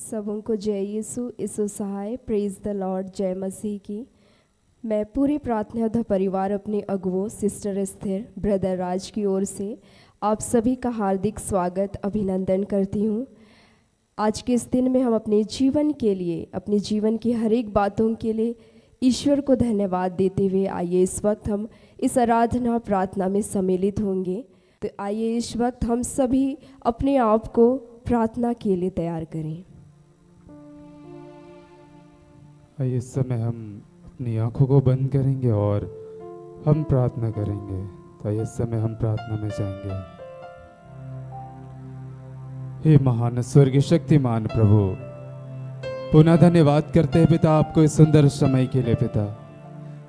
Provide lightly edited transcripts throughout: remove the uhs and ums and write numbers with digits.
सबों को जय यीशु यीशु सहाय। Praise the Lord. जय मसीह की। मैं पूरे प्रार्थना योद्धा परिवार अपने अगुओं सिस्टर स्थिर ब्रदर राज की ओर से आप सभी का हार्दिक स्वागत अभिनंदन करती हूँ। आज के इस दिन में हम अपने जीवन के लिए, अपने जीवन की हर एक बातों के लिए ईश्वर को धन्यवाद देते हुए आइए इस वक्त हम इस आराधना प्रार्थना में सम्मिलित होंगे। तो आइए इस वक्त हम सभी अपने आप को प्रार्थना के लिए तैयार करें। आइए इस समय हम अपनी आंखों को बंद करेंगे और हम प्रार्थना करेंगे। तो आइए इस समय हम प्रार्थना में जाएंगे। हे महान स्वर्गीय शक्तिमान प्रभु, पुनः धन्यवाद करते हैं पिता आपको इस सुंदर समय के लिए। पिता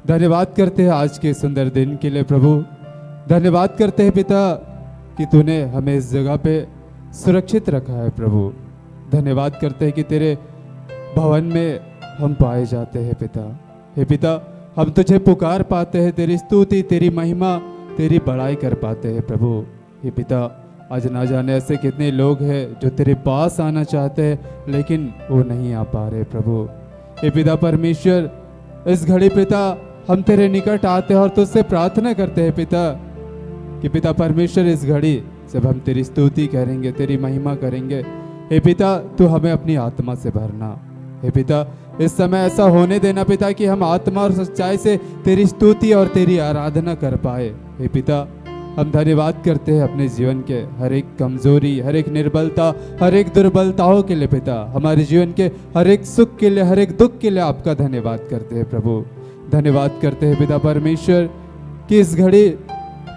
धन्यवाद करते हैं आज के सुंदर दिन के लिए। प्रभु धन्यवाद करते हैं पिता कि तूने हमें इस जगह पे सुरक्षित रखा है। प्रभु धन्यवाद करते हैं कि तेरे भवन में हम पाए जाते हैं। पिता हे पिता, हम तुझे पुकार पाते हैं, तेरी स्तुति तेरी महिमा तेरी बड़ाई कर पाते हैं। प्रभु हे पिता, आज ना जाने ऐसे कितने लोग हैं जो तेरे पास आना चाहते हैं लेकिन वो नहीं आ पा रहे। प्रभु हे पिता परमेश्वर, इस घड़ी पिता हम तेरे निकट आते हैं और तुझसे प्रार्थना करते हैं पिता कि पिता परमेश्वर इस घड़ी जब हम तेरी स्तुति करेंगे, तेरी महिमा करेंगे, हे पिता तू हमें अपनी आत्मा से भरना। हे पिता इस समय ऐसा होने देना पिता कि हम आत्मा और सच्चाई से तेरी स्तुति और तेरी आराधना कर पाए। हे पिता हम धन्यवाद करते हैं अपने जीवन के हर एक कमजोरी, हर एक निर्बलता, हर एक दुर्बलताओं के लिए। पिता हमारे जीवन के हर एक सुख के लिए, हर एक दुख के लिए आपका धन्यवाद करते हैं। प्रभु धन्यवाद करते हैं पिता परमेश्वर कि इस घड़ी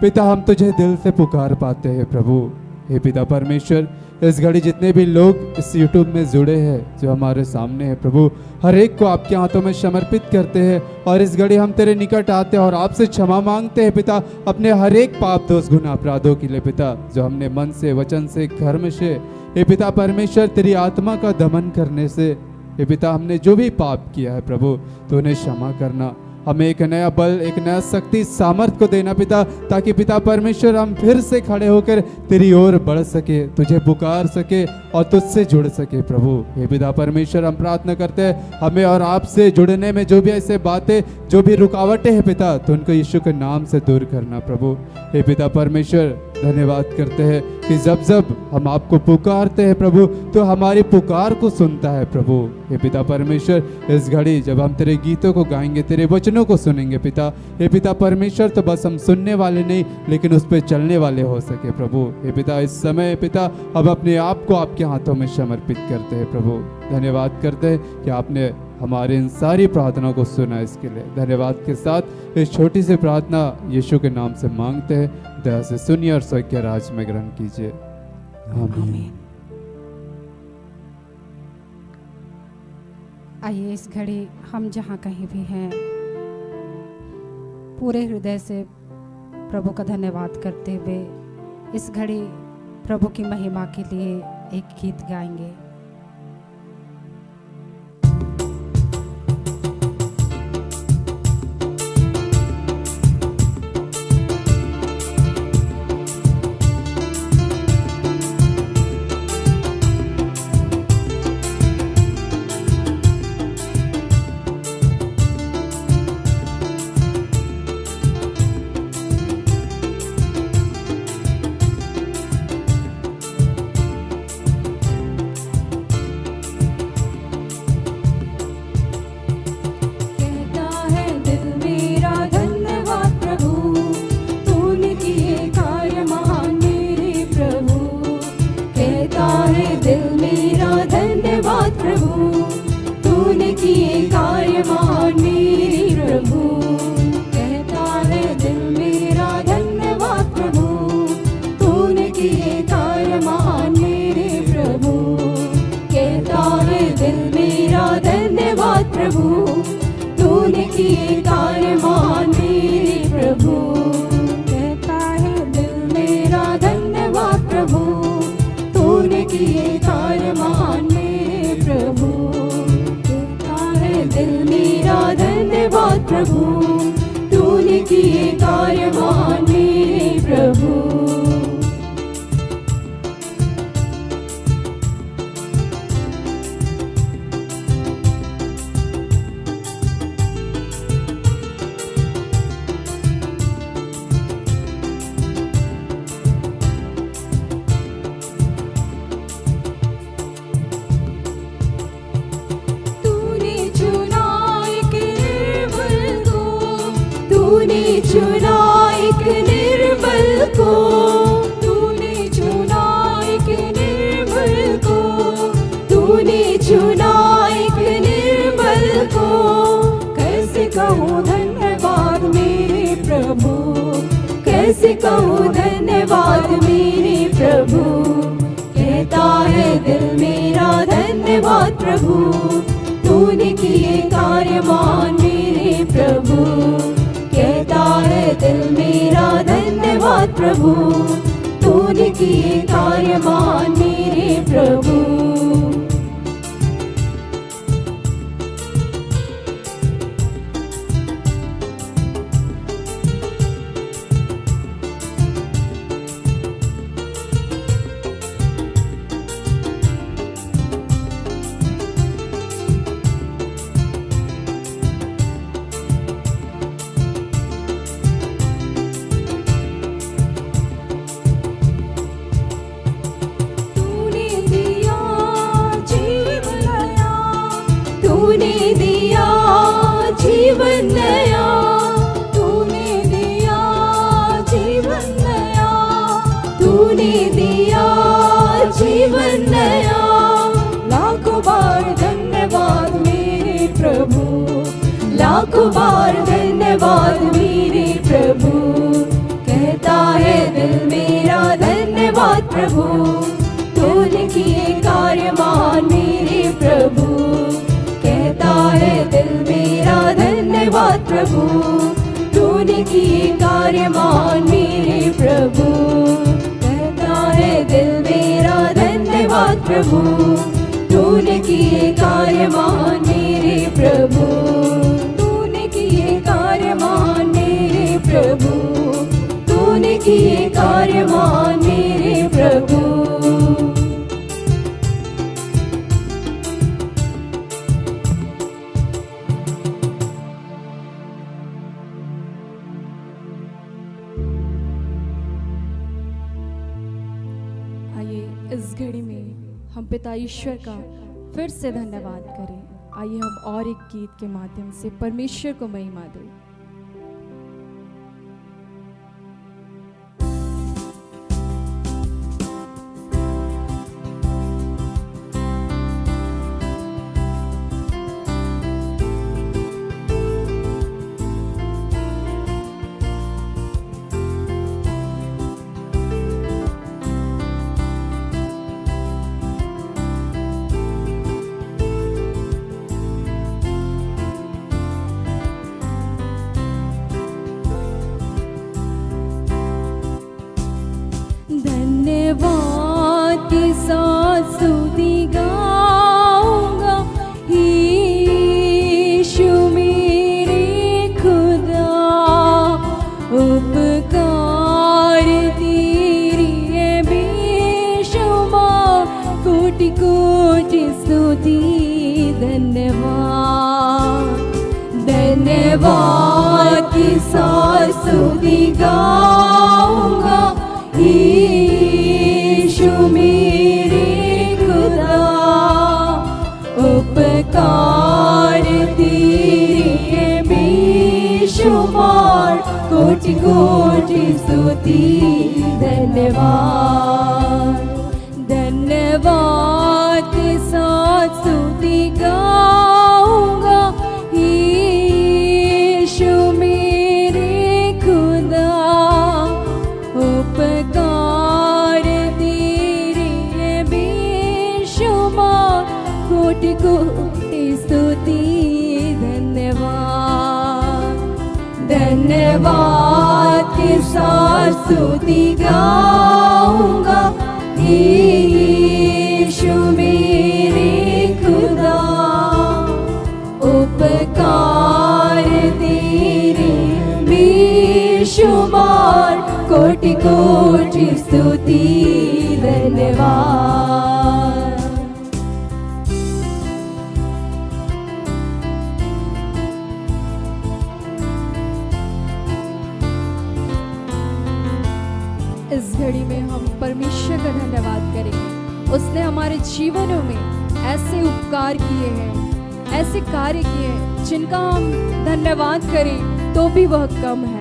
पिता हम तुझे दिल से पुकार पाते हैं। प्रभु हे पिता परमेश्वर, इस घड़ी जितने भी लोग इस यूट्यूब में जुड़े हैं जो हमारे सामने हैं, प्रभु हर एक को आपके हाथों में समर्पित करते हैं और इस घड़ी हम तेरे निकट आते हैं और आपसे क्षमा मांगते हैं पिता अपने हर एक पाप दोष गुनाह अपराधों के लिए। पिता जो हमने मन से, वचन से, कर्म से, हे पिता परमेश्वर तेरी आत्मा का दमन करने से, हे पिता हमने जो भी पाप किया है प्रभु तो उन्हें क्षमा करना। हमें एक नया बल, एक नया शक्ति, सामर्थ को देना पिता, ताकि पिता परमेश्वर हम फिर से खड़े होकर तेरी ओर बढ़ सके, तुझे पुकार सके और तुझसे जुड़ सके। प्रभु हे पिता परमेश्वर हम प्रार्थना करते हैं हमें और आपसे जुड़ने में जो भी ऐसे बातें, जो भी रुकावटें हैं पिता, तो उनको यीशु के नाम से दूर करना। प्रभु हे पिता परमेश्वर धन्यवाद करते हैं कि जब जब हम आपको पुकारते हैं प्रभु तो हमारी पुकार को सुनता है। प्रभु हे पिता परमेश्वर इस घड़ी जब हम तेरे गीतों को गाएंगे, तेरे वचनों को सुनेंगे पिता, हे पिता परमेश्वर तो बस हम सुनने वाले नहीं लेकिन उस पर चलने वाले हो सके। प्रभु हे पिता इस समय पिता अब अपने आप को आपके हाथों में समर्पित करते हैं। प्रभु धन्यवाद करते हैं कि आपने हमारे इन सारी प्रार्थनाओं को सुना। इसके लिए धन्यवाद के साथ इस छोटी सी प्रार्थना यीशु के नाम से मांगते हैं। दया से सुनिए और स्वर्गीय राज में ग्रहण कीजिए। आमीन। आइए इस घड़ी हम जहाँ कहीं भी हैं पूरे हृदय से प्रभु का धन्यवाद करते हुए इस घड़ी प्रभु की महिमा के लिए एक गीत गाएंगे। एक निर्बल को, तूने चुना एक निर्बल को, तूने चुना एक निर्बल को। कैसे कहूँ धन्यवाद मेरे प्रभु, कैसे कहूँ धन्यवाद मेरे प्रभु। कहता है दिल मेरा धन्यवाद प्रभु, तूने किए कार्यमान मेरे प्रभु। कहता है दिल मेरा धन्यवाद प्रभु, तूने किए कार्यमान मेरे प्रभु। तूने दिया जीवन नया, तूने दिया जीवन नया, तूने दिया जीवन नया। लाखों बार धन्यवाद मेरे प्रभु, लाखों बार धन्यवाद मेरे प्रभु। कहता है दिल मेरा धन्यवाद प्रभु, तूने किए कार्यमान मेरे प्रभु। कहता है दिल मेरा धन्यवाद प्रभु, तूने किए कार्यमान मेरे प्रभु। कहता है दिल मेरा धन्यवाद प्रभु, तूने किए कार्यमान मेरे प्रभु। तूने किए कार्यमान मेरे प्रभु, तूने किए कार्यमान मेरे प्रभु। इस घड़ी में हम पिता ईश्वर का फिर से धन्यवाद करें। आइए हम और एक गीत के माध्यम से परमेश्वर को महिमा दें। धन्यवाद की स्तुति गाऊंगा, यीशु मेरे खुदा। उपकार तेरी है बेशुमार, कोटि कोटि स्तुति धन्यवाद। धन्यवाद की स्तुति गाऊंगा, यीशु मेरे खुदा। उपकार तेरी है बेशुमार, कोटि कोटि स्तुति धन्यवाद। धन्यवाद के साथ स्तुति गाऊंगा, यीशु मेरे खुदा। उपकार तेरे है बेशुमार, कोटि कोटि स्तुति धन्यवाद। धन्यवाद के साथ स्तुति गाऊंगा, यीशु मेरे खुदा। उपकार तेरे बेशुमार, कोटि कोटि स्तुति धन्यवाद। इस घड़ी में हम परमेश्वर का धन्यवाद करेंगे। उसने हमारे जीवनों में ऐसे उपकार किए हैं, ऐसे कार्य किए हैं जिनका हम धन्यवाद करें तो भी वह कम है।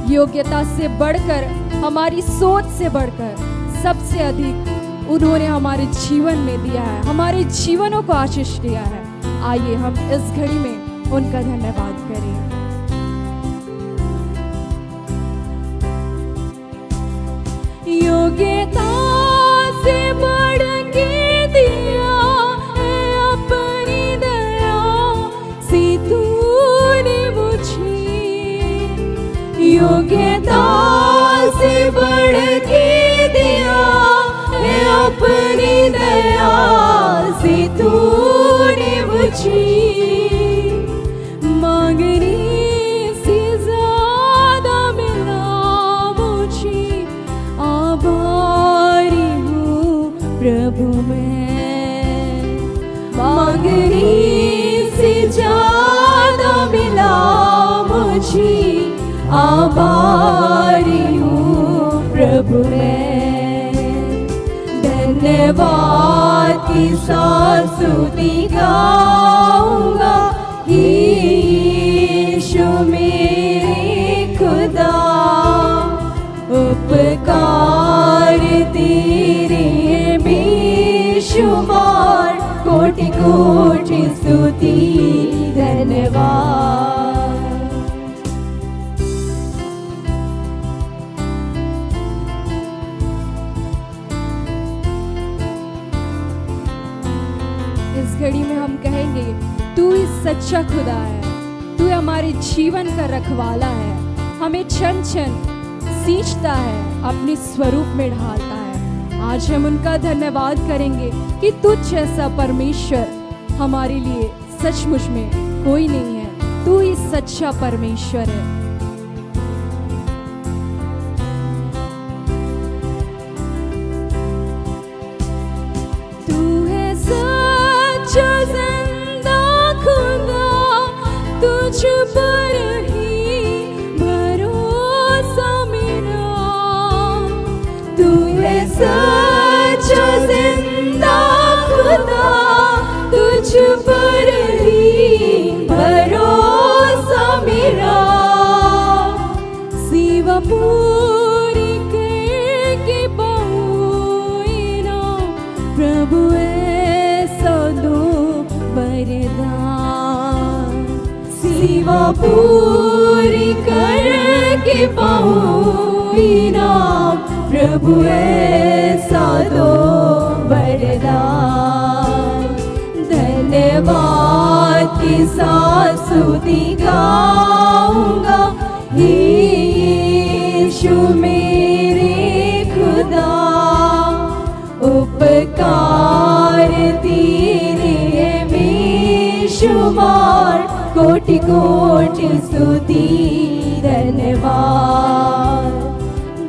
योग्यता से बढ़कर, हमारी सोच से बढ़कर सबसे अधिक उन्होंने हमारे जीवन में दिया है, हमारे जीवनों को आशीष दिया है। आइए हम इस घड़ी में उनका धन्यवाद करें। योग्यता से बढ़ के दिया है अपनी दया से तूने मुझे, योग्यता से बढ़ के दिया है अपनी दया से तूने मुझे, मांगने से ज्यादा मिला मुझे, आभारी हूँ प्रभु मैं, मांगने से ज्यादा मिला मुझे, आभारी हूँ प्रभु मैं। धन्यवाद की स्तुति गाऊंगा, यीशु मेरे खुदा, उपकार तेरे बेशुमार, कोटि कोटि स्तुति धन्यवाद। इस घड़ी में हम कहेंगे, तू ही सच्चा खुदा है, तू हमारे जीवन का रखवाला है, हमें क्षण क्षण सींचता है, अपने स्वरूप में ढालता है। आज हम उनका धन्यवाद करेंगे कि तुझ जैसा परमेश्वर हमारे लिए सचमुच में कोई नहीं है, तू ही सच्चा परमेश्वर है। तुझ पर ही भरोसा मेरा, तू है सच्चा जिंदा खुदा, तुझ पर ही भरोसा मेरा, सेवा पूरी करके पाऊंगा प्रभु ऐसा दो वरदान, सेवा पूरी करके पाऊं इनाम प्रभु ऐसा दो वरदान। धन्यवाद की स्तुति गाऊंगा, यीशु मेरे खुदा, उपकार तेरे बेशुमार, कोटि कोटि स्तुति धन्यवाद।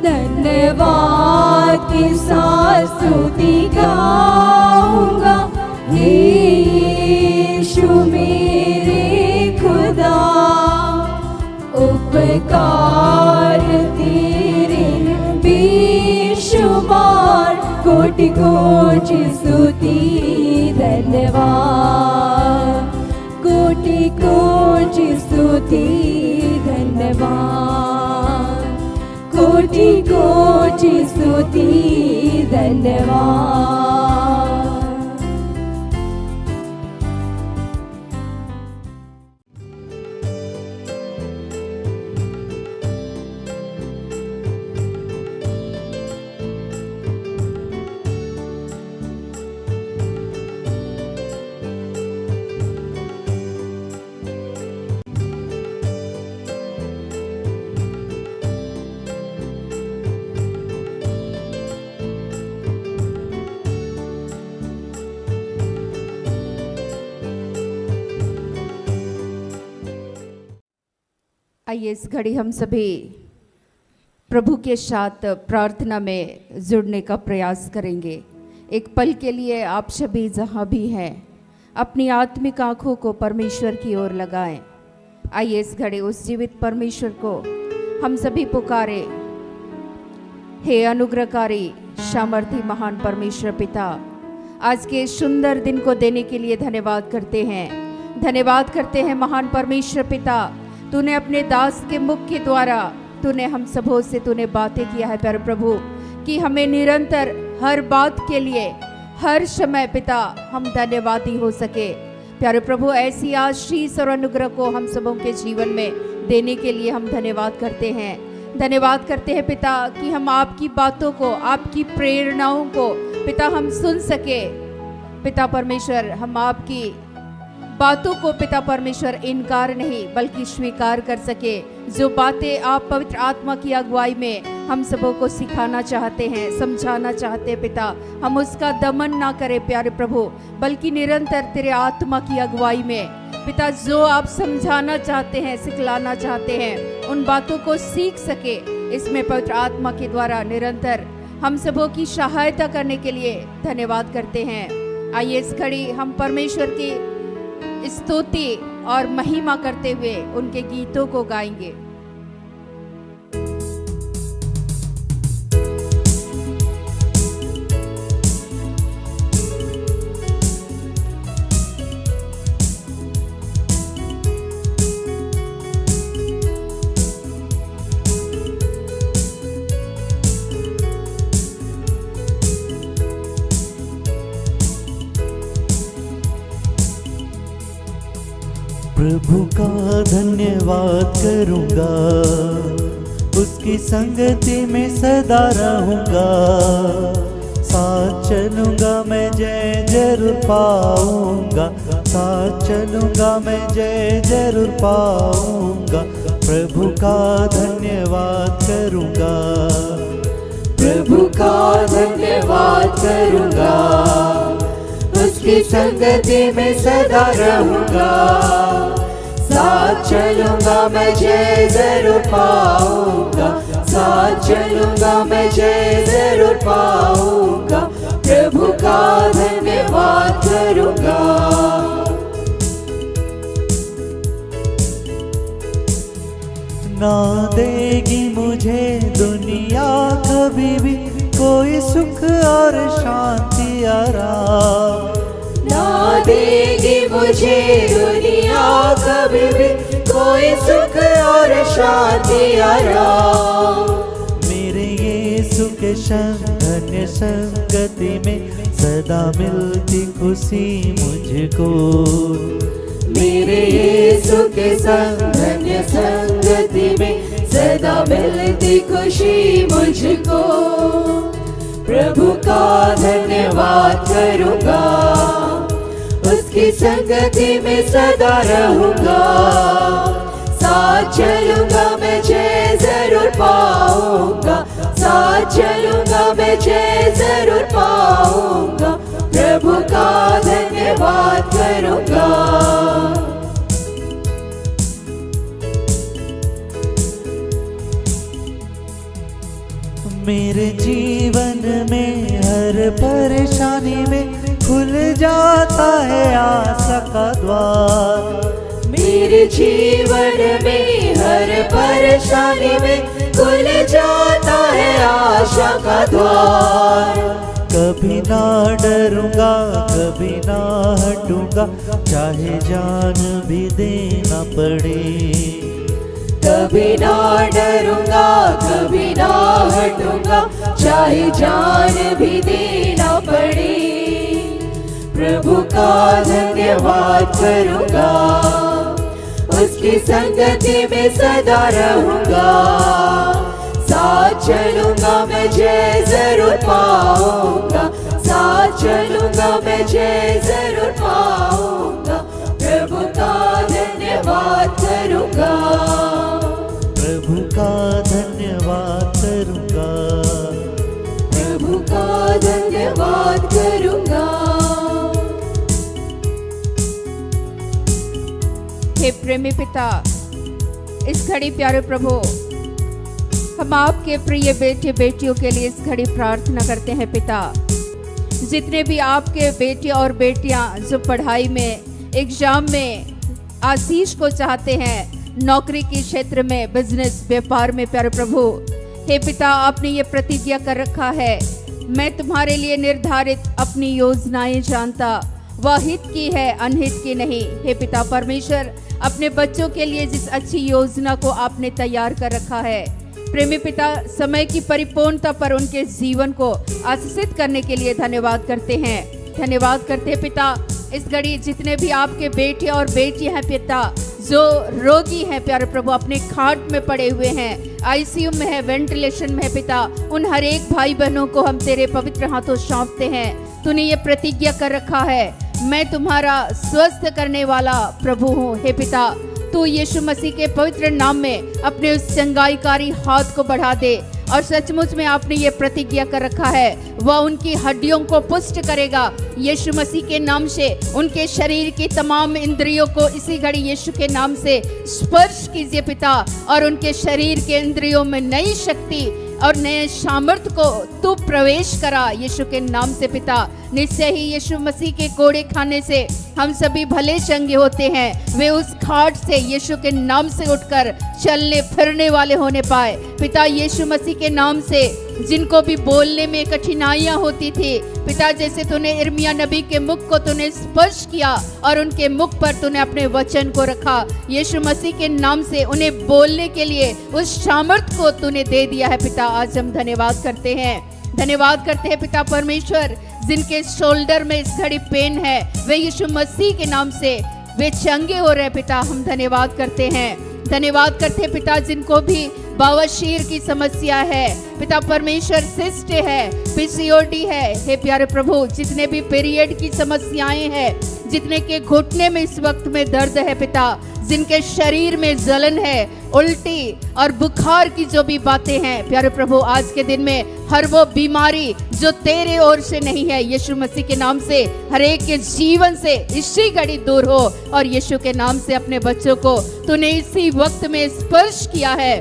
धन्यवाद की स्तुति गाऊंगा, यीशु मेरे खुदा, उपकार तेरे बेशुमार, कोटि कोटि स्तुति धन्यवाद, कोटि कोटि स्तुति धन्यवाद, कोटि कोटि स्तुति धन्यवाद। आइए इस घड़ी हम सभी प्रभु के साथ प्रार्थना में जुड़ने का प्रयास करेंगे। एक पल के लिए आप सभी जहाँ भी हैं अपनी आत्मिक आँखों को परमेश्वर की ओर लगाएं। आइए इस घड़ी उस जीवित परमेश्वर को हम सभी पुकारे। हे अनुग्रहकारी सामर्थी महान परमेश्वर पिता, आज के सुंदर दिन को देने के लिए धन्यवाद करते हैं। धन्यवाद करते हैं महान परमेश्वर पिता, तूने अपने दास के मुख के द्वारा तूने हम सबों से तूने बातें किया है प्यारे प्रभु, कि हमें निरंतर हर बात के लिए हर समय पिता हम धन्यवादी हो सके। प्यारे प्रभु, ऐसी आशीष और अनुग्रह को हम सबों के जीवन में देने के लिए हम धन्यवाद करते हैं। धन्यवाद करते हैं पिता कि हम आपकी बातों को, आपकी प्रेरणाओं को पिता हम सुन सके। पिता परमेश्वर, हम आपकी बातों को पिता परमेश्वर इनकार नहीं बल्कि स्वीकार कर सके। जो बातें आप पवित्र आत्मा की अगुवाई में हम सबों को सिखाना चाहते हैं, समझाना चाहते हैं पिता, हम उसका दमन ना करें प्यारे प्रभु, बल्कि निरंतर तेरे आत्मा की अगुवाई में पिता जो आप समझाना चाहते हैं, सिखलाना चाहते हैं, उन बातों को सीख सके। इसमें पवित्र आत्मा के द्वारा निरंतर हम सबों की सहायता करने के लिए धन्यवाद करते हैं। आइए इस घड़ी हम परमेश्वर की स्तुति और महिमा करते हुए उनके गीतों को गाएंगे। प्रभु का धन्यवाद करूंगा, उसकी संगति में सदा रहूंगा। साथ चलूंगा मैं जय जरूर पाऊंगा, साथ चलूंगा मैं जय जरूर पाऊंगा। प्रभु का धन्यवाद करूंगा, प्रभु का धन्यवाद करूंगा, उसकी संगति में सदा रहूंगा। साथ चलूंगा मैं जय जरूर पाऊंगा, साथ चलूंगा मैं जय जरूर पाऊंगा। प्रभु का धन्यवाद करूंगा। ना देगी मुझे दुनिया कभी भी कोई सुख और शांति आराम, ना देगी मुझे दुनिया कभी भी कोई सुख और शांति आराम। मेरे यीशु के संग धन्य संगति में सदा मिलती खुशी मुझको, मेरे यीशु के संग धन्य संगति में सदा मिलती खुशी मुझको। प्रभु का धन्यवाद करूंगा, उसकी संगति में सदा रहूंगा। साथ चलूंगा मैं जय जरूर पाऊंगा, साथ चलूंगा मैं जय जरूर पाऊंगा। प्रभु का धन्यवाद करूंगा। मेरे जीवन में हर परेशानी में खुल जाता है आशा का द्वार, मेरे जीवन में हर परेशानी में खुल जाता है आशा का द्वार। कभी ना डरूंगा, कभी ना हटूंगा, चाहे जान भी देना पड़े। कभी ना डरूंगा, कभी ना हटूंगा, चाहे जान भी देना पड़े। प्रभु का धन्यवाद करूंगा, उसकी संगति में सदा रहूंगा। साथ चलूंगा मैं जय जरूर पाऊंगा, साथ चलूंगा मैं जय जरूर पाऊंगा। प्रभु का धन्यवाद करूंगा, प्रभु का धन्यवाद करूंगा, प्रभु का धन्यवाद करूंगा। हे प्रेमी पिता, इस घड़ी प्यारे प्रभु हम आपके प्रिय बेटे बेटियों के लिए इस घड़ी प्रार्थना करते हैं पिता। जितने भी आपके बेटे और बेटियां जो पढ़ाई में, एग्जाम में आशीष को चाहते हैं, नौकरी के क्षेत्र में, बिजनेस, व्यापार में प्यारे प्रभु, हे पिता आपने ये प्रतिज्ञा कर रखा है, मैं तुम्हारे लिए निर्धारित अपनी योजनाएं जानता, वह हित की है अनहित की नहीं। हे पिता परमेश्वर, अपने बच्चों के लिए जिस अच्छी योजना को आपने तैयार कर रखा है, प्रेमी पिता, समय की परिपूर्णता पर उनके जीवन को आशीषित करने के लिए धन्यवाद करते हैं। धन्यवाद करते हैं पिता, इस घड़ी जितने भी आपके बेटे और बेटियां हैं पिता, जो रोगी हैं प्यारे प्रभु, अपने खाट में पड़े हुए हैं, आईसीयू में है, वेंटिलेशन में है पिता, उन हर एक भाई बहनों को हम तेरे पवित्र हाथों सौंपते हैं। तूने ये प्रतिज्ञा कर रखा है, मैं तुम्हारा स्वस्थ करने वाला प्रभु हूँ। हे पिता, तू यीशु मसीह के पवित्र नाम में अपने उस चंगाईकारी हाथ को बढ़ा दे, और सचमुच में आपने ये प्रतिज्ञा कर रखा है, वह उनकी हड्डियों को पुष्ट करेगा यीशु मसीह के नाम से। उनके शरीर की तमाम इंद्रियों को इसी घड़ी यीशु के नाम से स्पर्श कीजिए पिता, और उनके शरीर के इंद्रियों में नई शक्ति और नए सामर्थ्य को तू प्रवेश करा यीशु के नाम से पिता। निश्चय ही यीशु मसीह के कोड़े खाने से हम सभी भले चंगे होते हैं। वे उस खाट से यीशु के नाम से उठकर चलने फिरने वाले होने पाए पिता। यीशु मसीह के नाम से जिनको भी बोलने में कठिनाइयां होती थी पिता, जैसे तूने इर्मिया नबी के मुख को तूने स्पर्श किया और उनके मुख पर तूने अपने वचन को रखा, यीशु मसीह के नाम से उन्हें बोलने के लिए उस सामर्थ्य को तूने दे दिया है पिता। आज हम धन्यवाद करते हैं, धन्यवाद करते हैं पिता परमेश्वर, जिनके शोल्डर में इस घड़ी पेन है, वे यीशु मसीह के नाम से वे चंगे हो रहे पिता। हम धन्यवाद करते हैं, धन्यवाद करते हैं पिता, जिनको भी बवासीर की समस्या है पिता परमेश्वर, सिस्ट है, पीसीओडी है, हे प्यारे प्रभु, जितने भी पीरियड की समस्याएं हैं, जितने के घुटने में इस वक्त में दर्द है पिता, जिनके शरीर में जलन है, उल्टी और बुखार की जो भी बातें हैं प्यारे प्रभु, आज के दिन में हर वो बीमारी जो तेरे ओर से नहीं है, यीशु मसीह के नाम से हर एक के जीवन से इसी घड़ी दूर हो, और यीशु के नाम से अपने बच्चों को तूने इसी वक्त में स्पर्श किया है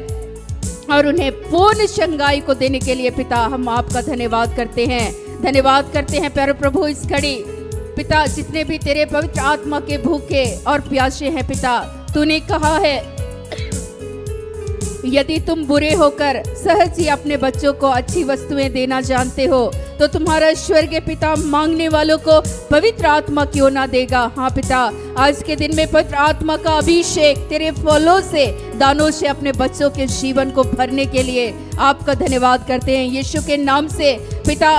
और उन्हें पूर्ण चंगाई को देने के लिए पिता हम आपका धन्यवाद करते हैं, धन्यवाद करते हैं प्यारे प्रभु। इस घड़ी पिता, जितने भी तेरे पवित्र आत्मा के भूखे और प्यासे हैं पिता, तूने कहा है यदि तुम बुरे होकर सहज ही अपने बच्चों को अच्छी वस्तुएं देना जानते हो, तो तुम्हारा स्वर्गीय पिता मांगने वालों को पवित्र आत्मा क्यों ना देगा। हाँ पिता, आज के दिन में पवित्र आत्मा का अभिषेक तेरे फलों से, दानों से अपने बच्चों के जीवन को भरने के लिए आपका धन्यवाद करते हैं यीशु के नाम से पिता।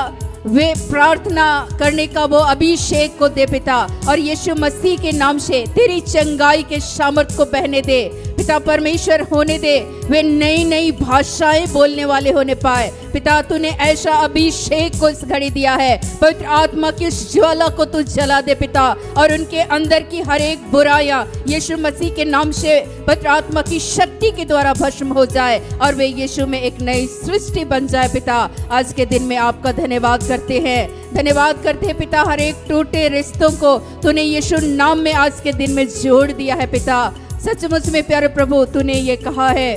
वे प्रार्थना करने का वो अभिषेक को दे पिता, और यीशु मसीह के नाम से तेरी चंगाई के सामर्थ को बहने दे पिता परमेश्वर, होने दे वे नई नई भाषाएं बोलने वाले होने पाए पिता। तूने ऐसा अभिषेक को इस घड़ी दिया है, पवित्र आत्मा की उस ज्वाला को तू जला दे पिता, और उनके अंदर की हर एक बुराइयां यीशु मसीह के नाम से पवित्र आत्मा की शक्ति के द्वारा भस्म हो जाए, और वे यीशु में एक नई सृष्टि बन जाए पिता। आज के दिन में आपका धन्यवाद करते हैं, धन्यवाद करते हैं पिता। हर एक टूटे रिश्तों को तूने यीशु नाम में आज के दिन में जोड़ दिया है पिता। सचमुच में प्यारे प्रभु, तूने ये कहा है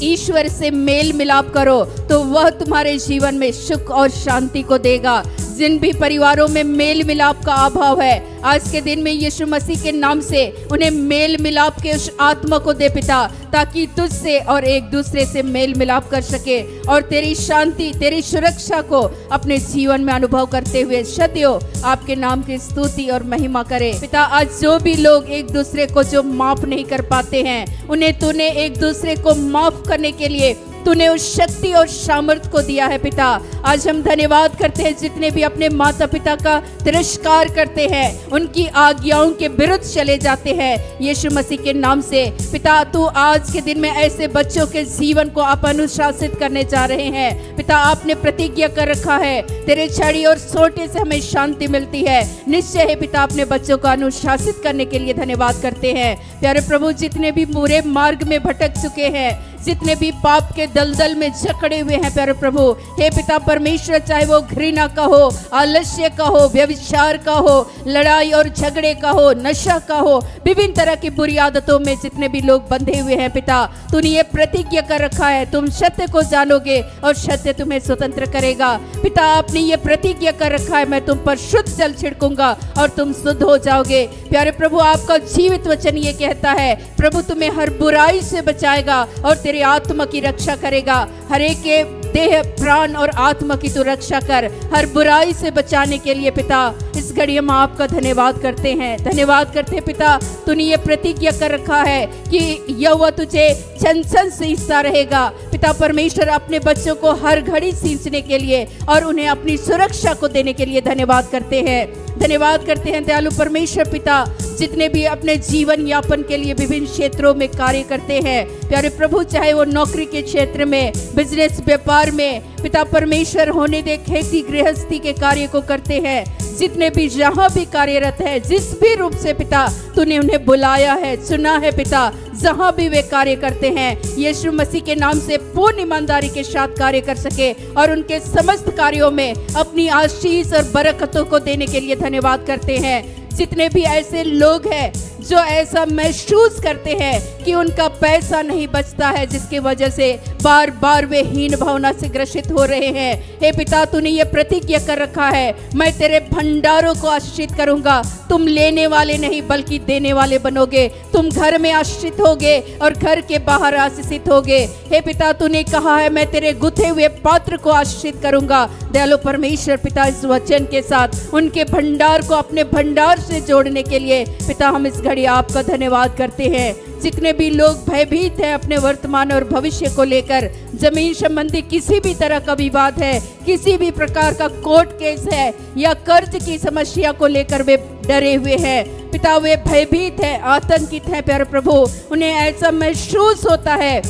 ईश्वर से मेल मिलाप करो तो वह तुम्हारे जीवन में सुख और शांति को देगा। जिन भी परिवारों में मेल मिलाप का अभाव है, आज के दिन में यीशु मसीह के नाम से उन्हें मेल मिलाप के उस आत्मा को दे पिता, ताकि तुझसे और एक दूसरे से मेल मिलाप कर सके, और तेरी शांति, तेरी सुरक्षा को अपने जीवन में अनुभव करते हुए सदैव आपके नाम की स्तुति और महिमा करे पिता। आज जो भी लोग एक दूसरे को जो माफ नहीं कर पाते हैं, उन्हें तूने एक दूसरे को माफ करने के लिए तूने उस शक्ति और सामर्थ्य को दिया है पिता। आज हम धन्यवाद करते हैं, जितने भी अपने माता पिता का तिरस्कार करते हैं, उनकी आज्ञाओं के विरुद्ध चले जाते हैं, यीशु मसीह के नाम से पिता, तू आज के दिन में ऐसे बच्चों के जीवन को आप अनुशासित करने जा रहे हैं पिता। आपने प्रतिज्ञा कर रखा है, तेरे छड़ी और सोटे से हमें शांति मिलती है। निश्चय है पिता, अपने बच्चों को अनुशासित करने के लिए धन्यवाद करते हैं प्यारे प्रभु। जितने भी बुरे मार्ग में भटक चुके हैं, जितने भी पाप के दलदल में जकड़े हुए हैं प्यारे प्रभु, हे पिता परमेश्वर, चाहे वो घृणा का हो, आलस्य का हो, व्यभिचार का हो, लड़ाई और झगड़े का हो, नशा का हो, विभिन्न तरह की बुरी आदतों में जितने भी लोग बंधे हुए हैं पिता, तूने ये प्रतिज्ञा कर रखा है, तुम सत्य को जानोगे और सत्य तुम्हें स्वतंत्र करेगा पिता। आपने ये प्रतिज्ञा कर रखा है, मैं तुम पर शुद्ध जल छिड़कूंगा और तुम शुद्ध हो जाओगे प्यारे प्रभु। आपका जीवित वचन ये कहता है, प्रभु तुम्हें हर बुराई से बचाएगा और तेरी आत्मा की रक्षा करेगा। हर एक के देह, प्राण और आत्मा की तू रक्षा कर, हर बुराई से बचाने के लिए पिता। इस इस घड़ी हम आपका धन्यवाद करते हैं, धन्यवाद करते हैं पिता। तूने ये प्रतिज्ञा कर रखा है कि यहोवा तुझे छन सींचता रहेगा। पिता परमेश्वर, अपने बच्चों को हर घड़ी सींचने के लिए और उन्हें अपनी सुरक्षा को देने के लिए धन्यवाद करते हैं, धन्यवाद करते हैं दयालु परमेश्वर पिता। जितने भी अपने जीवन यापन के लिए विभिन्न क्षेत्रों में कार्य करते हैं प्यारे प्रभु, चाहे वो नौकरी के क्षेत्र में, बिजनेस व्यापार में, पिता परमेश्वर होने दे, खेती गृहस्थी के कार्य को करते हैं, जितने भी जहाँ भी कार्यरत है, जिस भी रूप से पिता तूने उन्हें बुलाया है, चुना है पिता, जहाँ भी वे कार्य करते हैं, यीशु मसीह के नाम से पूर्ण ईमानदारी के साथ कार्य कर सके और उनके समस्त कार्यों में अपनी आशीष और बरकतों को देने के लिए धन्यवाद करते हैं। जितने भी ऐसे लोग हैं जो ऐसा महसूस करते हैं कि उनका पैसा नहीं बचता है, जिसकी वजह से बार बार वे हीन भावना से ग्रसित हो रहे हैं, हे पिता तूने ये प्रतिज्ञा कर रखा है, मैं तेरे भंडारों को आश्रित करूंगा। तुम लेने वाले नहीं बल्कि देने वाले बनोगे। तुम घर में आश्रित होगे और घर के बाहर आशीषित होगे। हे पिता तूने कहा है, मैं तेरे गुथे हुए पात्र को आश्रित करूंगा। दयालु परमेश्वर पिता, इस वचन के साथ उनके भंडार को अपने भंडार से जोड़ने के लिए पिता हम इस घड़ी आपका धन्यवाद करते हैं। जितने भी लोग भयभीत हैं अपने वर्तमान और भविष्य को लेकर, जमीन संबंधी किसी भी तरह का विवाद है, किसी भी प्रकार का कोर्ट केस है या कर्ज की समस्या को लेकर वे डरे हुए हैं पिता, वे भयभीत हैं, आतंकित हैं प्यारे प्रभु। उन्हें ऐसा महसूस होता है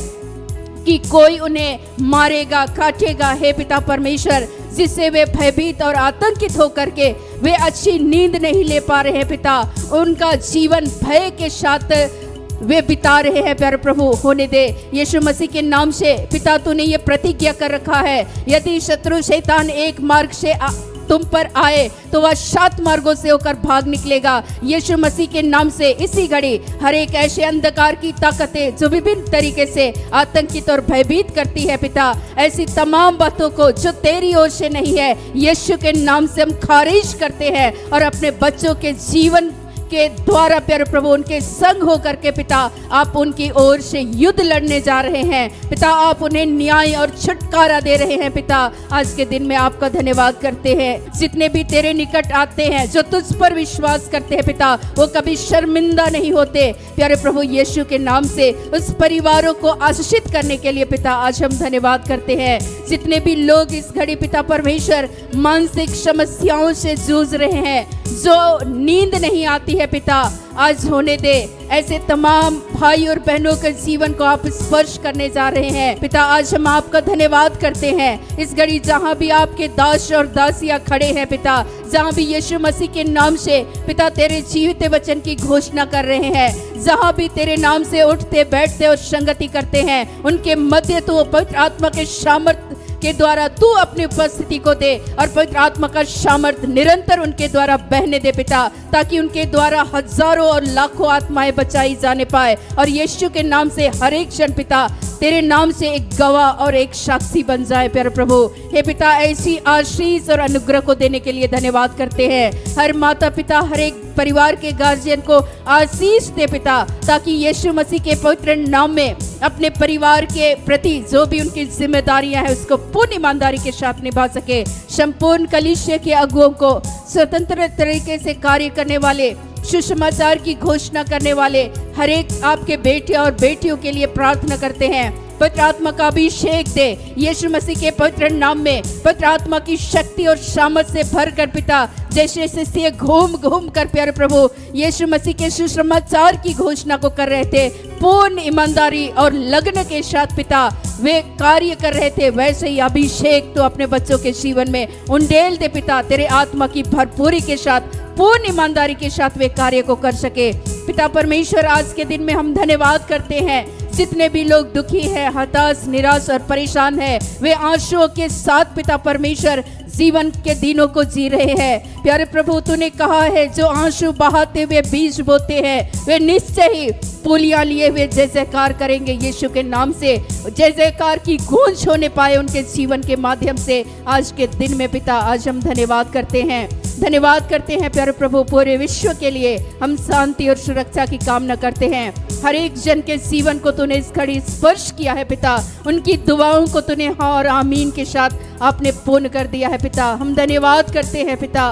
कि कोई उन्हें मारेगा, काटेगा, हे पिता परमेश्वर, जिससे वे भयभीत और आतंकित होकर के वे अच्छी नींद नहीं ले पा रहे हैं पिता। उनका जीवन भय के साथ वे बिता रहे हैं प्यारे प्रभु। होने दे यीशु मसीह के नाम से पिता, तूने ये प्रतिज्ञा कर रखा है, यदि शत्रु शैतान एक मार्ग से तुम पर आए तो वह 7 मार्गों से होकर भाग निकलेगा। यीशु मसीह के नाम से इसी घड़ी हर एक ऐसे अंधकार की ताकतें जो विभिन्न तरीके से आतंकित और भयभीत करती है पिता, ऐसी तमाम बातों को जो तेरी ओर से नहीं है, यीशु के नाम से हम खारिज करते हैं और अपने बच्चों के जीवन के द्वारा प्यारे प्रभु उनके संग होकर के पिता आप उनकी ओर से युद्ध लड़ने जा रहे हैं पिता। आप उन्हें न्याय और छुटकारा दे रहे हैं पिता। आज के दिन में आपका धन्यवाद करते हैं। जितने भी तेरे निकट आते हैं, जो तुझ पर विश्वास करते हैं पिता, वो कभी शर्मिंदा नहीं होते प्यारे प्रभु। यीशु के नाम से उस परिवारों को आशीषित करने के लिए पिता आज हम धन्यवाद करते हैं। जितने भी लोग इस घड़ी पिता परमेश्वर मानसिक समस्याओं से जूझ रहे हैं, जो नींद नहीं आती है पिता, आज होने दे। ऐसे तमाम भाई और बहनों के जीवन को आप स्पर्श करने जा रहे हैं पिता। आज हम आपका धन्यवाद करते हैं। इस घड़ी जहाँ भी आपके दास और दासियां खड़े हैं पिता, जहाँ भी यीशु मसीह के नाम से पिता तेरे जीवित वचन की घोषणा कर रहे हैं, जहाँ भी तेरे नाम से उठते बैठते और संगति करते हैं, उनके मध्य तो पवित्र आत्मा के सामर्थ्य के द्वारा तू अपनी उपस्थिति को दे और पवित्र आत्मा का सामर्थ्य निरंतर उनके द्वारा बहने दे पिता, ताकि उनके द्वारा हजारों और लाखों आत्माएं बचाई जाने पाए और यीशु के नाम से हर एक जन पिता तेरे नाम से एक गवाह और एक साक्षी बन जाए प्यारे प्रभु। हे पिता, ऐसी आशीष और अनुग्रह को देने के लिए धन्यवाद करते हैं। हर माता पिता, हर एक परिवार के गार्जियन को आशीष दे पिता, ताकि यीशु मसीह के पवित्र नाम में अपने परिवार के प्रति जो भी उनकी जिम्मेदारियां हैं उसको पूर्ण ईमानदारी के साथ निभा सके। संपूर्ण कलीसिया के अगुओं को स्वतंत्र तरीके से कार्य करने वाले, सुसमाचार की घोषणा करने वाले हर एक आपके बेटे और बेटियों के लिए प्रार्थना करते हैं। पवित्र आत्मा का अभिषेक दे यीशु मसीह के पवित्र नाम में। पवित्र आत्मा की शक्ति और सामर्थ से भर कर पिता, जैसे शिष्य घूम घूम कर प्यारे प्रभु यीशु मसीह के सुसमाचार की घोषणा को कर रहे थे, पूर्ण ईमानदारी और लगन के साथ पिता वे कार्य कर रहे थे, वैसे ही अभिषेक तो अपने बच्चों के जीवन में उंडेल दे पिता। तेरे आत्मा की भरपूरी के साथ, पूर्ण ईमानदारी के साथ वे कार्य को कर सके पिता परमेश्वर। आज के दिन में हम धन्यवाद करते हैं। जितने भी लोग दुखी हैं, हताश, निराश और परेशान हैं, वे आंसुओं के साथ पिता परमेश्वर जीवन के दिनों को जी रहे हैं। प्यारे प्रभु, तूने कहा है जो आंसू बहाते हुए बीज बोते हैं वे निश्चय ही पूलियां लिए हुए जय जयकार करेंगे। यीशु के नाम से जय जयकार की गूंज होने पाए उनके जीवन के माध्यम से आज के दिन में पिता आज हम धन्यवाद करते हैं। धन्यवाद करते हैं प्यारे प्रभु। पूरे विश्व के लिए हम शांति और सुरक्षा की कामना करते हैं। हर एक जन के जीवन को तूने इस घड़ी स्पर्श किया है पिता, उनकी दुआओं को तूने हाँ और आमीन के साथ आपने पूर्ण कर दिया है पिता। हम धन्यवाद करते हैं पिता।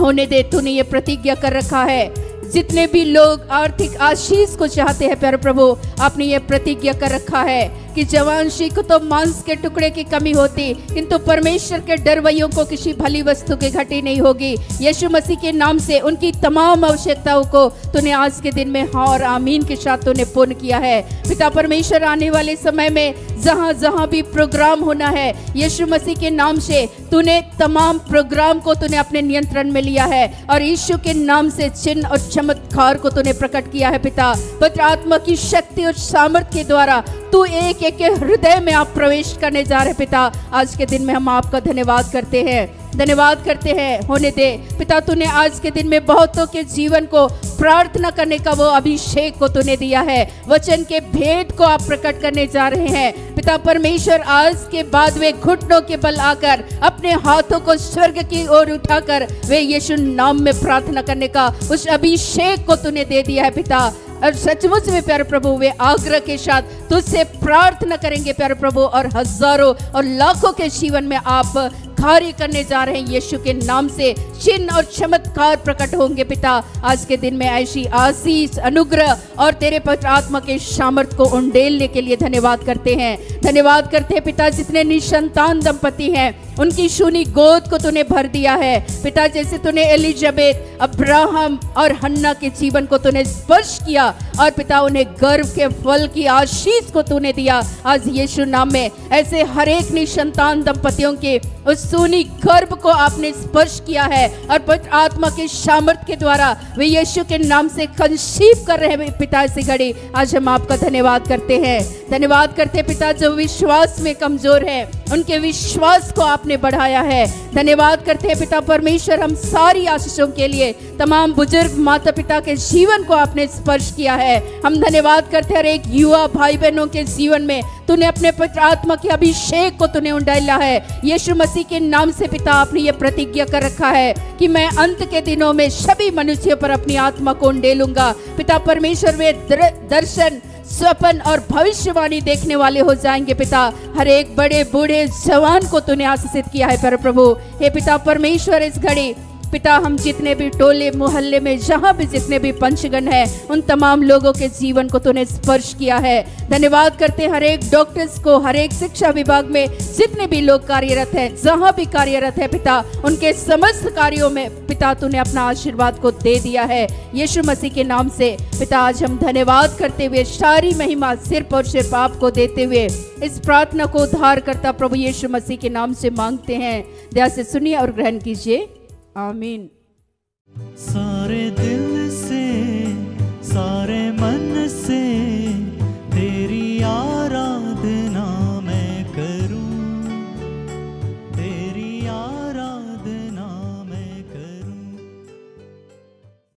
होने दे। तूने ये प्रतिज्ञा कर रखा है, जितने भी लोग आर्थिक आशीष को चाहते हैं प्यारे प्रभु, आपने ये प्रतिज्ञा कर रखा है कि जवानशी को तो मांस के टुकड़े की कमी होती, किंतु परमेश्वर के डरवैयों को किसी भली वस्तु की घटी नहीं होगी। यीशु मसीह के नाम से उनकी तमाम आवश्यकताओं को तूने आज के दिन में हाँ और आमीन के साथ तूने पूर्ण किया है। पिता परमेश्वर, आने वाले समय में जहाँ जहाँ भी प्रोग्राम होना है, यीशु मसीह के नाम से तूने तमाम प्रोग्राम को तूने अपने नियंत्रण में लिया है और यीशु के नाम से चिन्ह और चमत्कार को तूने प्रकट किया है। पिता पवित्र आत्मा की शक्ति और सामर्थ्य के द्वारा तू एक एक के हृदय में आप प्रवेश करने जा रहे पिता। आज के दिन में हम आपका धन्यवाद करते हैं, धन्यवाद करते हैं। होने दे पिता, तूने आज के दिन में बहुतों के जीवन को प्रार्थना करने का वो अभिषेक को तूने दिया है, वचन के भेद को आप प्रकट करने जा रहे हैं। पिता परमेश्वर, आज के बाद वे घुटनों के बल आकर अपने हाथों को स्वर्ग की ओर उठाकर वे यीशु नाम में प्रार्थना करने का उस अभिषेक को तूने दे दिया है पिता। और सचमुच में प्यारे प्रभु वे आग्रह के साथ तुझसे प्रार्थना करेंगे प्यारे प्रभु, और हजारों और लाखों के जीवन में आप कार्य करने जा रहे हैं। यीशु के नाम से चिन्ह और चमत्कार प्रकट होंगे पिता। आज के दिन में ऐसी आशीष, अनुग्रह और तेरे पवित्र आत्मा के सामर्थ्य को उंडेलने के लिए धन्यवाद करते हैं, धन्यवाद करते हैं पिता। जितने निसंतान दंपति हैं उनकी शूनी गोद को तूने भर दिया है पिता। जैसे तूने एलिजाबेथ, अब्राहम और हन्ना के जीवन को तूने स्पर्श किया और पिता उन्हें गर्भ के फल की आशीष को तूने दिया, आज यीशु नाम में ऐसे हर एक निसंतान दंपतियों के उस सूनी गर्भ को आपने स्पर्श किया है और पवित्र आत्मा के सामर्थ्य के द्वारा वे यीशु के नाम से कंसीव कर रहे हैं पिता। इसी घड़ी आज हम आपका धन्यवाद करते हैं, धन्यवाद करते हैं पिता। जो विश्वास में कमजोर है उनके विश्वास को आपने बढ़ाया है, धन्यवाद करते हैं पिता परमेश्वर। हम सारी आशीषों के लिए तमाम बुजुर्ग माता पिता के जीवन को आपने स्पर्श किया है, हम धन्यवाद करते हैं। एक युवा भाई बहनों के जीवन में तूने अपने पवित्र आत्मा के अभिषेक को तूने उंडेला है यीशु मसीह के नाम से पिता। आपने ये प्रतिज्ञा कर रखा है कि मैं अंत के दिनों में सभी मनुष्यों पर अपनी आत्मा को उंडेलूंगा पिता परमेश्वर। वे दर्शन, स्वप्न और भविष्यवाणी देखने वाले हो जाएंगे पिता। हर एक बड़े बूढ़े जवान को तूने आशीषित किया है पर प्रभु। हे पिता परमेश्वर, इस घड़ी पिता हम जितने भी टोले मोहल्ले में जहाँ भी जितने भी पंचगण हैं उन तमाम लोगों के जीवन को तूने स्पर्श किया है, धन्यवाद करते हैं। हर एक डॉक्टर्स को, हर एक शिक्षा विभाग में जितने भी लोग कार्यरत हैं, जहाँ भी कार्यरत है पिता, उनके समस्त कार्यों में पिता तूने अपना आशीर्वाद को दे दिया है यीशु मसीह के नाम से पिता। आज हम धन्यवाद करते हुए सारी महिमा सिर्फ और सिर्फ आपको देते हुए इस प्रार्थना को उद्धार करता प्रभु यीशु मसीह के नाम से मांगते हैं। दया से सुनिए और ग्रहण कीजिए, आमीन। सारे दिन